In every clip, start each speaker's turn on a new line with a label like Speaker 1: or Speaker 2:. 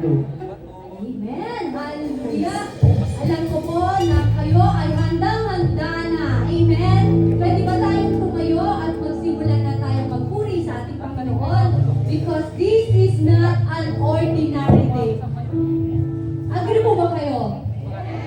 Speaker 1: do.
Speaker 2: Amen! Hallelujah! Alam ko po na kayo ay handang-handa na. Amen! Pwede ba tayong tumayo at magsimulan na tayo magpuri sa ating Panginoon? Because this is not an ordinary day. Agree po ba kayo?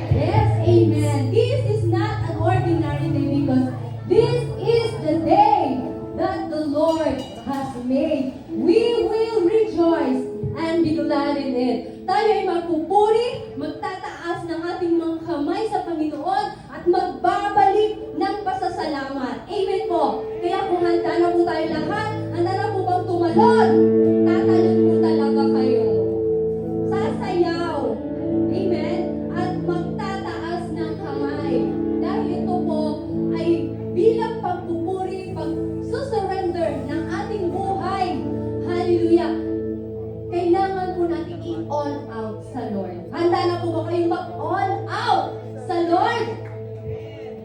Speaker 2: Yes, amen. This is not an ordinary day because this is the day that the Lord has made. We will rejoice and be glad in it. Tayo ay magpupuri, magtataas ng ating mga kamay sa Panginoon at magbabalik ng pasasalamat. Amen po. Kaya kung handa na po tayo lahat, handa na po bang tumalon? Tatalon po talaga kayo. Sasayaw. Amen. At magtataas ng kamay. Dahil ito po ay bilang pagpupuri, pag-surrender ng ating buhay. Hallelujah. Kailangan po natin i-all out sa Lord. Handa na po ba kayong mag-all out sa Lord?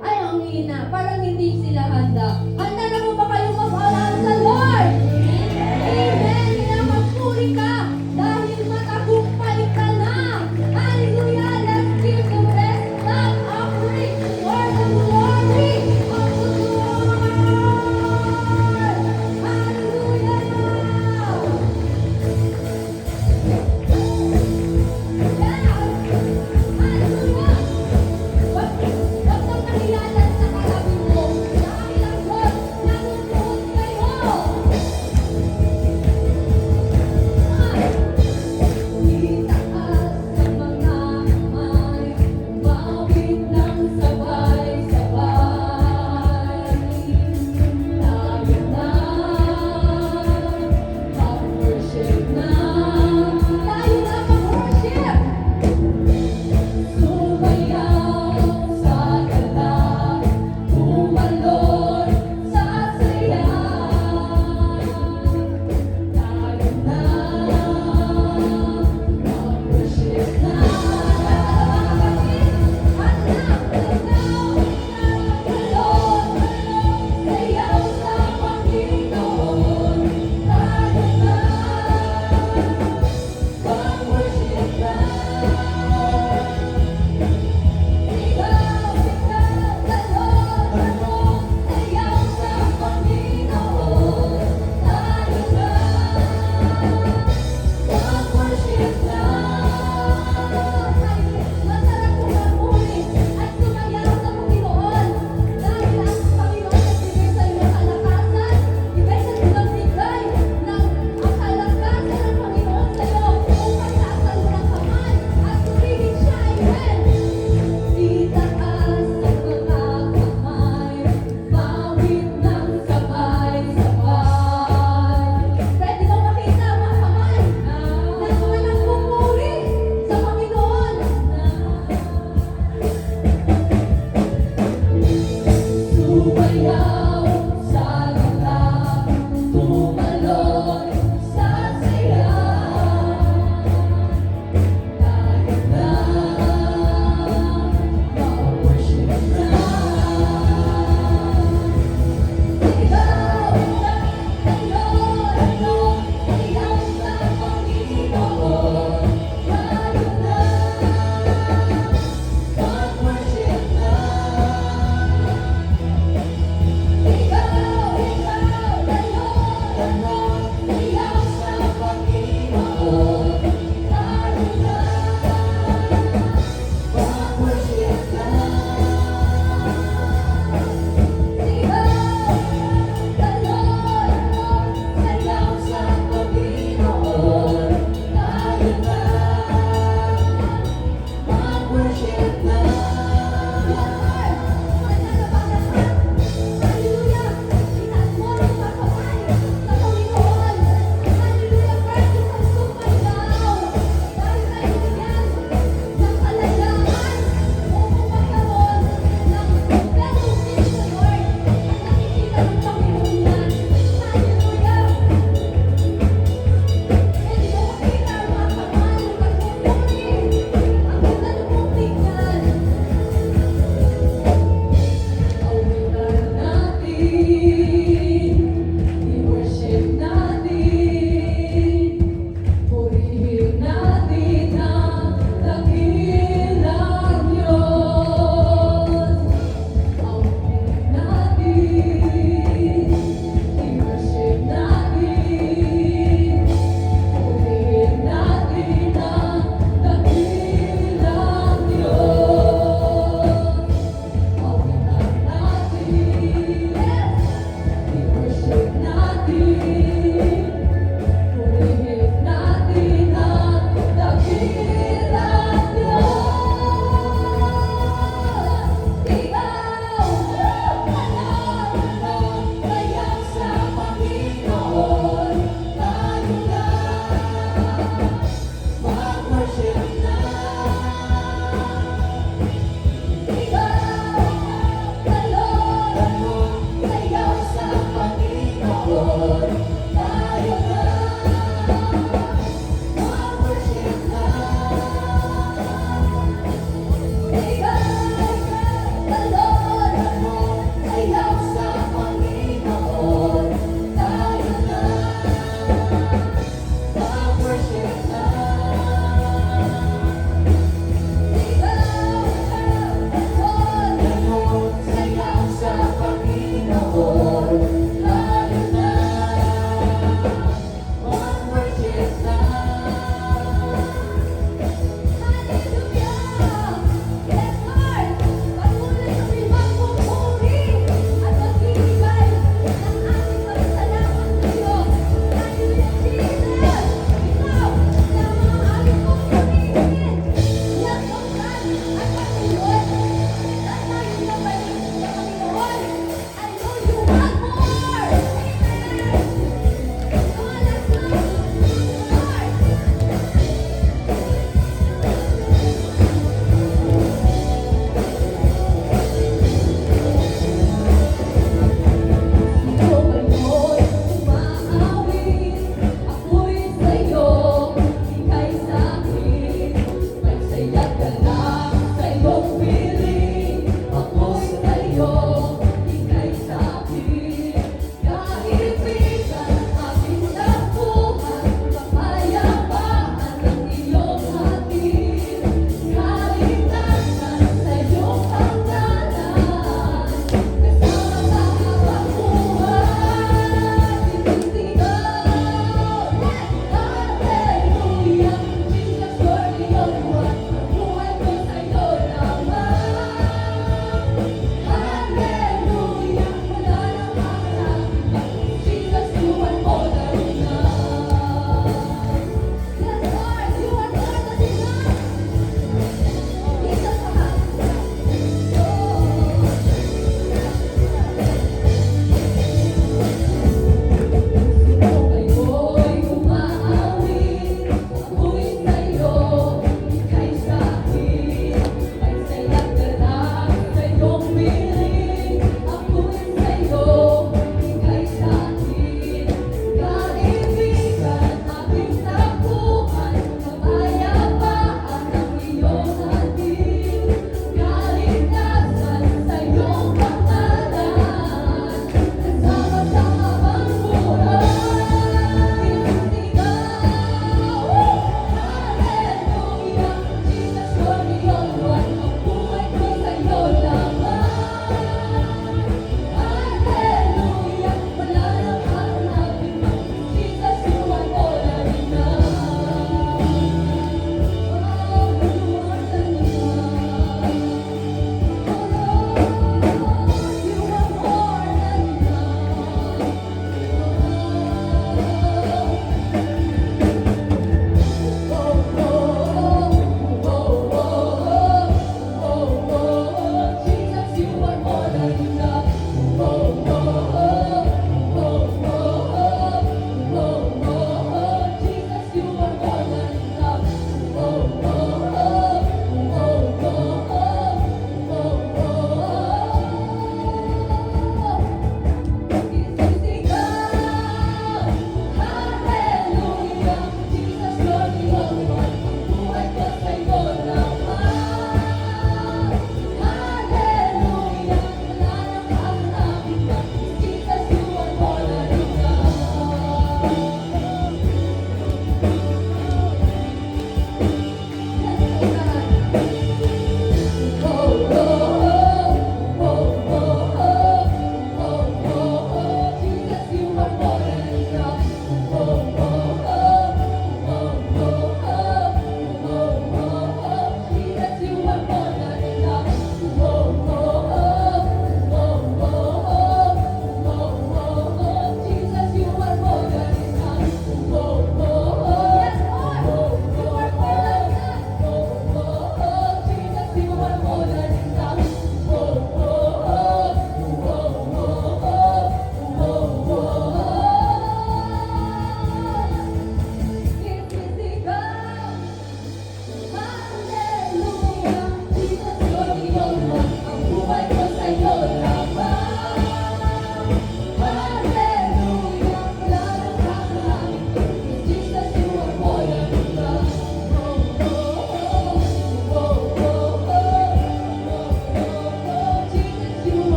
Speaker 2: Ay, ang hina. Parang hindi sila handa. Handa na po ba kayong mag-all out sa Lord? Amen. Kaya magpuri ka dahil matagumpay ka na. Hallelujah. Let's give the best love offering for the glory of the Lord. Hallelujah. Wag kang mahiyalan sa kalabi mo. Dahil ang Diyos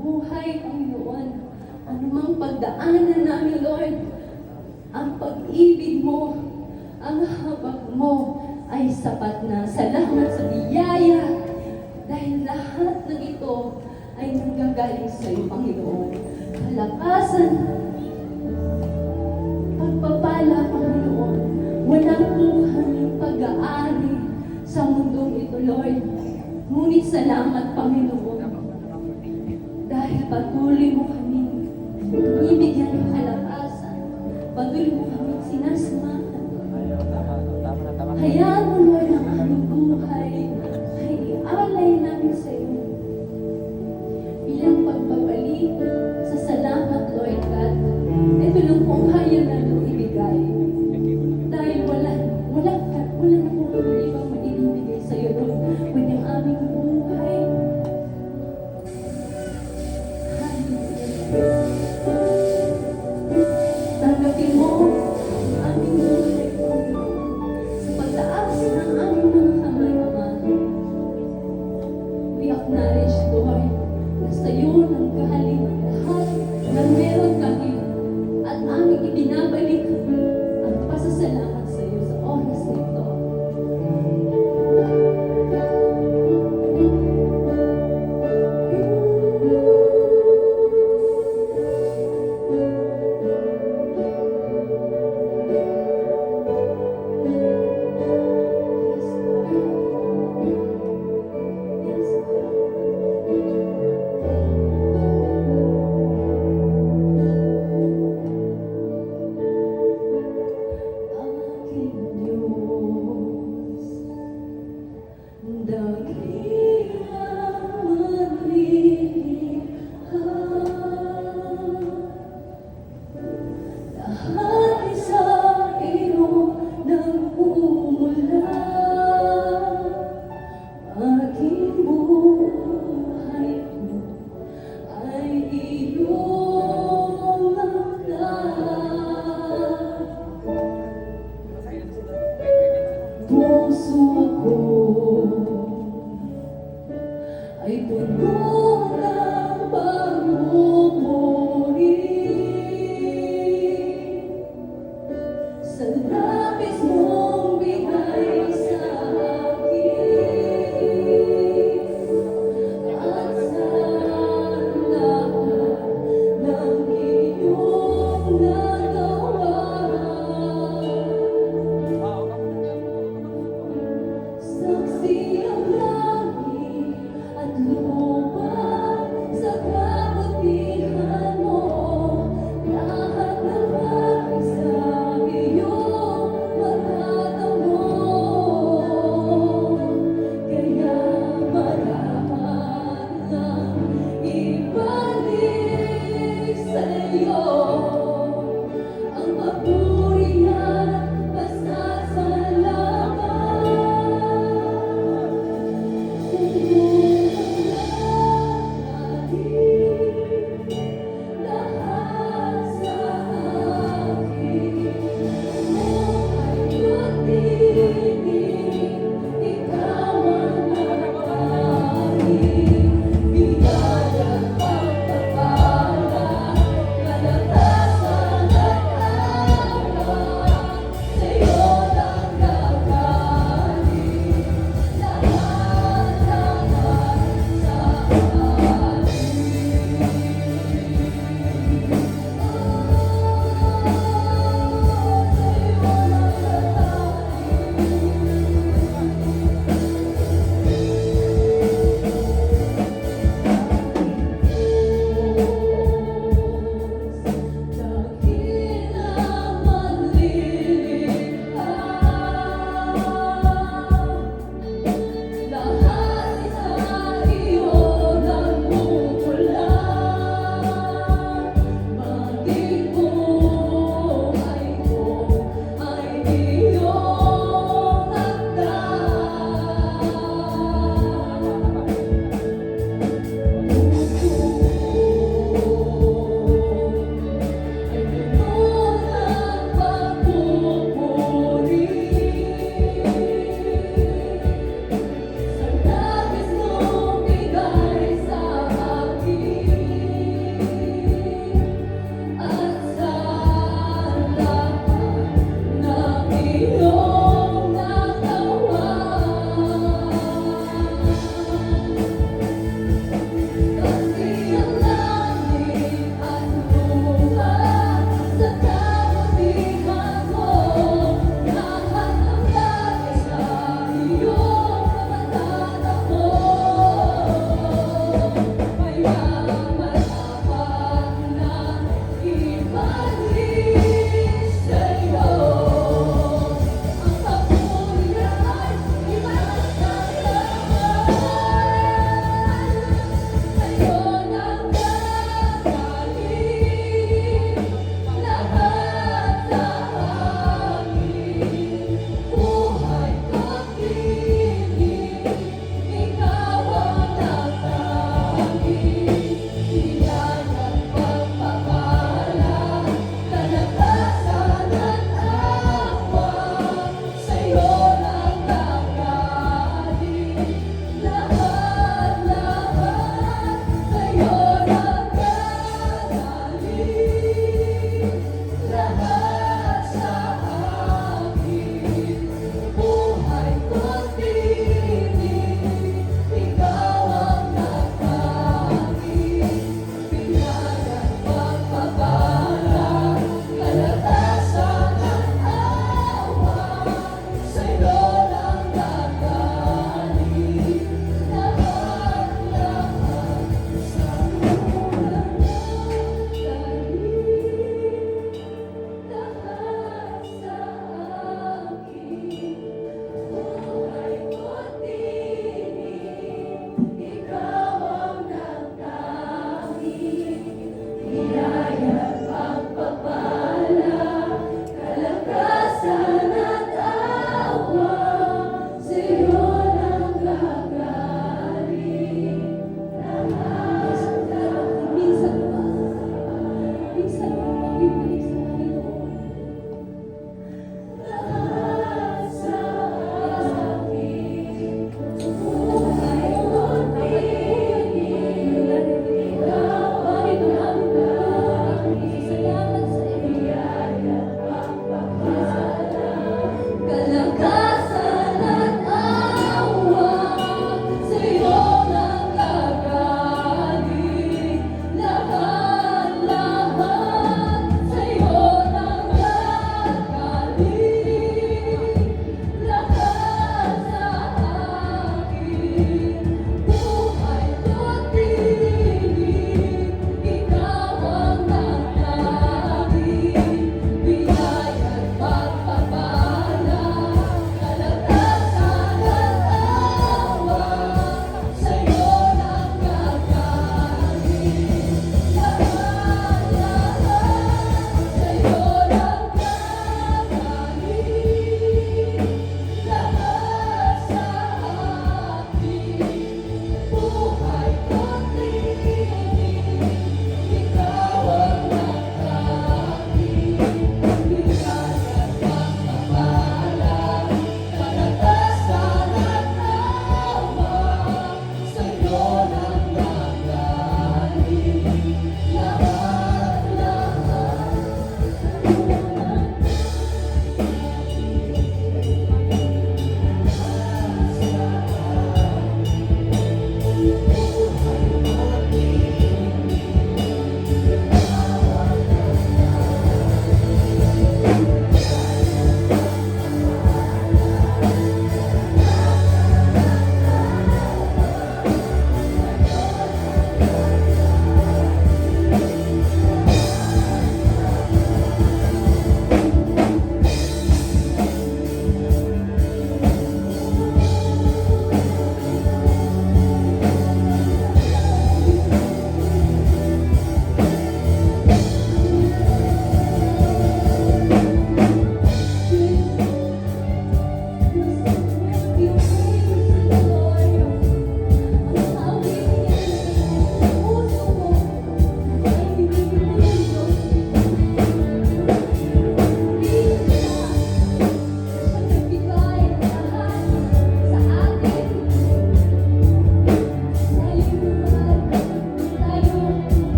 Speaker 2: buhay, Panginoon. Anumang pagdaanan namin, Lord, ang pag-ibig mo, ang habag mo ay sapat na. Salamat sa biyaya. Dahil lahat ng ito ay nanggagaling sa iyo, Panginoon. Kalakasan, pagpapala, Panginoon. Walang po kaming pag-aari sa mundong ito, Lord. Ngunit salamat, Panginoon. Dahil patuloy mo kaming ibigyan ng kalakasan. Patuloy mo kaming sinasamahan. Hayaan mo, Lord, ang aming buhay ay ialay namin sa iyo. Bilang pagpapalik sa salamat, Lord God. Ito lang po ang kaya namin ibigay. Dahil wala na po kami ibang maibibigay sa iyo, Lord. Kundi ang aming buhay. Tanggapin mo ang aming buhay, Panginoon. Sa pagtaas ng aming mga kamay, Ama. We acknowledge, Lord, na sa iyo nang galing ang lahat na meron kami at aming ibinabalik ang pasasalamat sa iyo sa oras na ito. Yes, aking Diyos, dakilang manlilikha. Lahat ay sa iyo nagmumula. Aking buhay ko ay iyong hangad. Puso ko ay puno ng pagpupuri sa labis mong bigay sa akin at sa lahat ng iyong nagawa. Saksi ang langit at lupa sa kabutihan mo. Lahat ng bagay sa iyo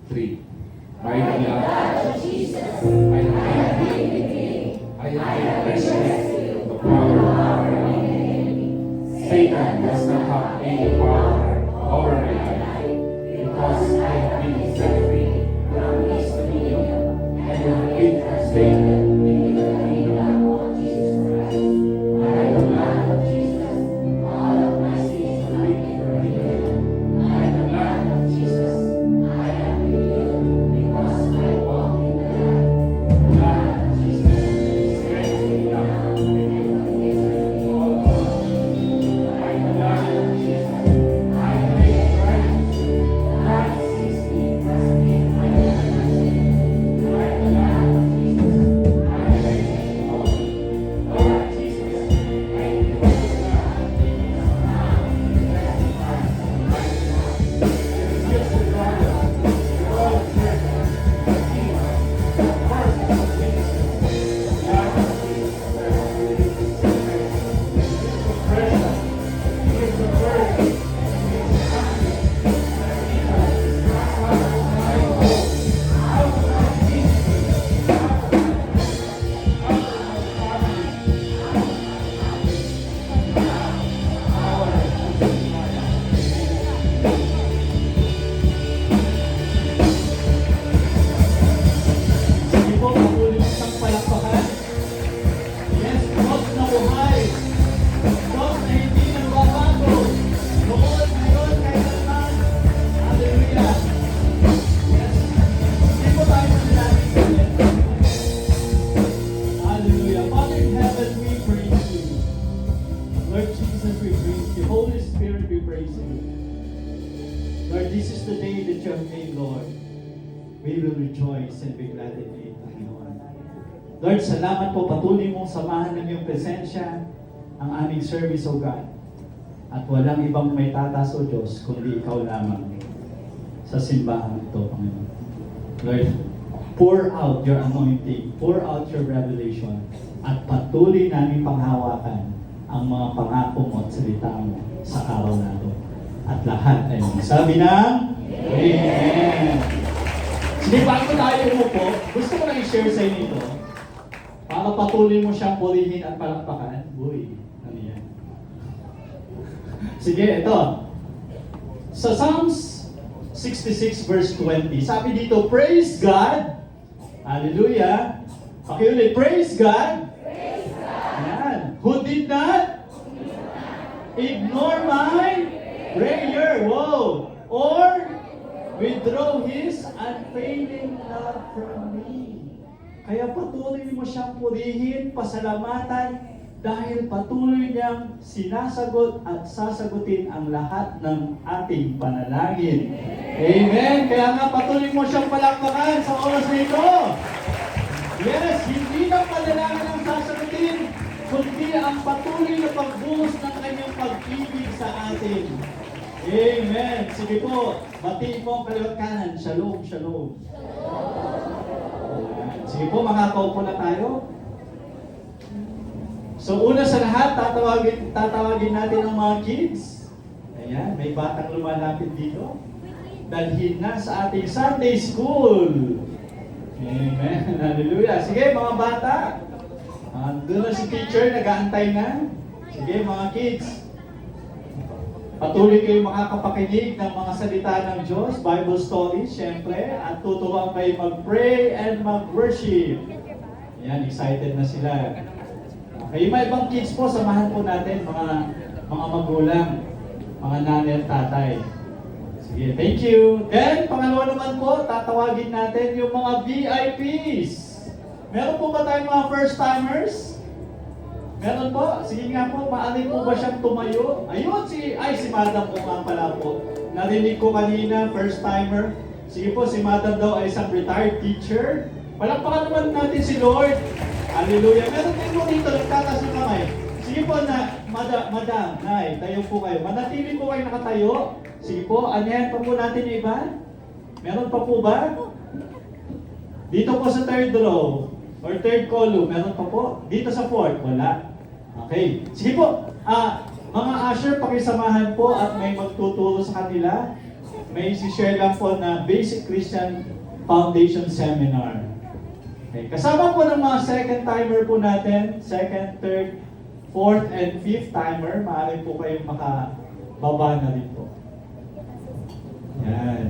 Speaker 1: 3. By the blood of Jesus, I am made. I am rescued the power of our enemy. Satan does not have any power over my life because I have been set free from his dominion and have been translated into the kingdom of Jesus Christ. By the blood of Jesus, all of my sins have been forgiven. By the blood of Jesus, I am healed because I walk in the light. The blood of Jesus strengthens me now and gives me all power. By the blood of Jesus, I am made righteous. God sees me as being my sin. By the blood of Jesus, I am made whole. Lord Jesus, I give you now. Sige po, patuloy mo siyang palakpakan. Yes, Diyos na buhay. Diyos na hindi nagbabago. Noon, ngayon, kailanman. Hallelujah. Yes. Hindi po tayo manlalangin. Hallelujah. Father in heaven, we praise you. Lord Jesus, we praise you. Holy Spirit, we praise you. Lord, this is the day that you have made, Lord. We will rejoice and be glad in it, Panginoon. Lord, salamat po, patuloy mong samahan ng iyong presensya ang aming service, O God. At walang ibang may tatas, O Diyos, kundi ikaw lamang sa simbahan ito, Panginoon. Lord, pour out your anointing, pour out your revelation, at patuloy namin panghawakan ang mga pangako mo at salita mo sa araw na ito. At lahat ay sabi ng Amen. Sige, bago tayo umupo, gusto ko lang i-share sa inyo ito. Para patuloy mo siyang purihin at palakpakan. Uy, ano yan? Sige, ito. Sa Psalms 66 verse 20, sabi dito, Praise God. Hallelujah. Okay ulit, Praise God.
Speaker 2: Praise God.
Speaker 1: Ayan. Who did not ignore my prayer. Whoa. Or withdraw His unfailing love from me. Kaya patuloy mo siyang purihin, pasalamatan, dahil patuloy niyang sinasagot at sasagutin ang lahat ng ating panalangin. Amen! Kaya nga patuloy mo siyang palakpakan sa oras na ito. Yes, hindi ng panalangin ang sasagutin, kundi ang patuloy na pagbuhos ng kanyang pag-ibig sa atin. Amen. Sige po, batiin po ang kaliwat kanan. Shalom, shalom. Ayan. Sige po, makakaupo na tayo. So una sa lahat, tatawagin natin ang mga kids. Ayan, may batang lumalapit dito. Dalhin na sa ating Sunday School. Amen. Hallelujah. Sige, mga bata. Doon na si teacher, nag-aantay na. Sige, mga kids. Patuloy kayo makakapakinig ng mga salita ng Diyos, Bible stories, syempre, at tuturuan kayo mag-pray and mag-worship. Yan, excited na sila. Okay, may ibang kids po, samahan po natin, mga magulang, mga nanay at tatay. Sige, thank you. Then, pangalawa naman po, tatawagin natin yung mga VIPs. Meron po ba tayong mga first-timers? Meron po? Sige nga po, maaari po ba siyang tumayo? Ayun, si Madam po nga pala po. Narinig ko kanina, first timer. Sige po, si Madam daw ay isang retired teacher. Palakpakan naman natin si Lord. Hallelujah. Meron din po dito, nagtatas yung kamay. Sige po na, Madam, Nay, tayo po kayo. Manatili po kayo nakatayo. Sige po, anyan pa po natin yung iba. Meron pa po ba? Dito po sa third row. Or third column, meron pa po. Dito sa fourth, wala. Okay. Sige po, mga usher, pakisamahan po at may magtuturo sa kanila. may isi-share lang po na Basic Christian Foundation Seminar. Okay. Kasama po ng mga second timer po natin, second, third, fourth, and fifth timer, maaari po kayong makababa na rin po. Yan.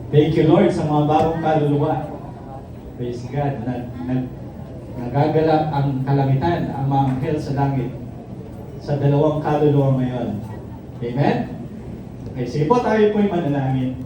Speaker 1: Thank you Lord sa mga bagong kaluluwa. Praise God. Nagagalak ang kalangitan, ang mga anghel sa langit sa dalawang kaluluwa ngayon. Amen? Okay, sige po tayo po'y manalangin.